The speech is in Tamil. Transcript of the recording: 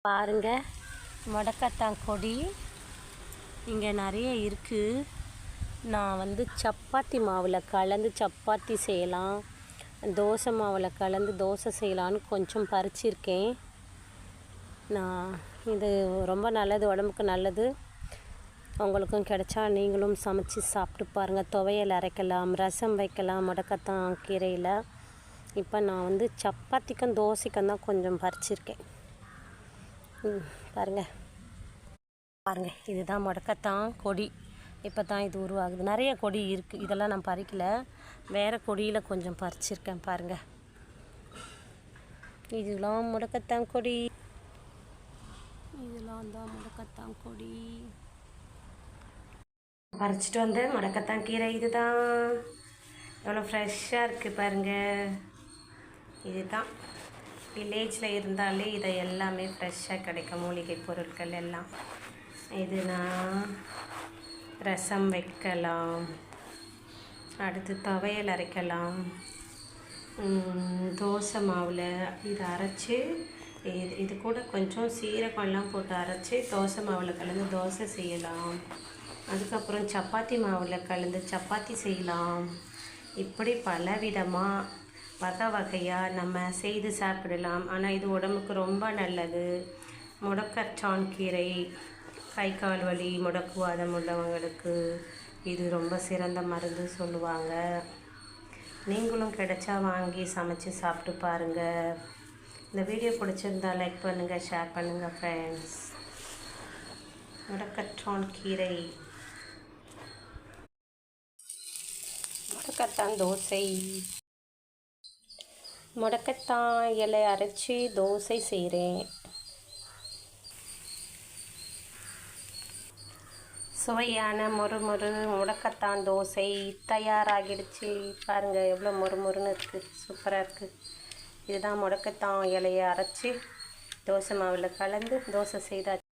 பாருங்க, முடக்கத்தான் கொடி இங்கே நிறைய இருக்குது. நான் சப்பாத்தி மாவில் கலந்து சப்பாத்தி செய்யலாம், தோசை மாவில் கலந்து தோசை செய்யலான்னு கொஞ்சம் பறிச்சிருக்கேன். இது ரொம்ப நல்லது, உடம்புக்கு நல்லது. உங்களுக்கும் கிடைச்சா நீங்களும் சமைச்சு சாப்பிட்டு பாருங்கள். துவையல் அரைக்கலாம், ரசம் வைக்கலாம் முடக்கத்தான் கீரையில். இப்போ நான் சப்பாத்திக்கும் தோசைக்கும் தான் கொஞ்சம் பறிச்சிருக்கேன். பாருங்கள், இதுதான் முடக்கத்தான் கொடி. இப்போ தான் இது உருவாகுது. நிறைய கொடி இருக்குது, இதெல்லாம் நான் பறிக்கல, வேறு கொடியில் கொஞ்சம் பறிச்சிருக்கேன். பாருங்கள், இதெல்லாம் முடக்கத்தான் கொடி. இதெல்லாம் தான் முடக்கத்தான் கொடி. பறிச்சிட்டு வந்து முடக்கத்தான் கீரை இதுதான். எவ்வளோ ஃப்ரெஷ்ஷாக இருக்குது பாருங்கள். இதுதான் வில்லேஜில் இருந்தாலே இதை எல்லாமே ஃப்ரெஷ்ஷாக கிடைக்கும், மூலிகை பொருட்கள் எல்லாம். இது நான் ரசம் வைக்கலாம், அடுத்து துவையல் அரைக்கலாம், தோசை மாவில் இதை அரைச்சி இது கூட கொஞ்சம் சீரகம்லாம் போட்டு அரைச்சி தோசை மாவில் கலந்து தோசை செய்யலாம். அதுக்கப்புறம் சப்பாத்தி மாவில் கலந்து சப்பாத்தி செய்யலாம். இப்படி பலவிதமாக வகை வகையாக நம்ம செய்து சாப்பிடலாம். ஆனால் இது உடம்புக்கு ரொம்ப நல்லது. முடக்கத்தான் கீரை கை கால் வலி, முடக்குவாதம் உள்ளவங்களுக்கு இது ரொம்ப சிறந்த மருந்து சொல்லுவாங்க. நீங்களும் கிடைச்சா வாங்கி சமைச்சு சாப்பிட்டு பாருங்கள். இந்த வீடியோ பிடிச்சிருந்தா லைக் பண்ணுங்கள், ஷேர் பண்ணுங்கள் ஃப்ரெண்ட்ஸ். முடக்கத்தான் கீரை, முடக்கத்தான் தோசை. முடக்கத்தான் இலை அரைச்சி தோசை செய்கிறேன். சுவையான மொறுமொறு முடக்கத்தான் தோசை தயாராகிடுச்சு. பாருங்கள், எவ்வளோ மொறுமொறுன்னு இருக்குது, சூப்பராக இருக்குது. இதுதான் முடக்கத்தான் இலையை அரைச்சி தோசை மாவில் கலந்து தோசை செய்தாச்சு.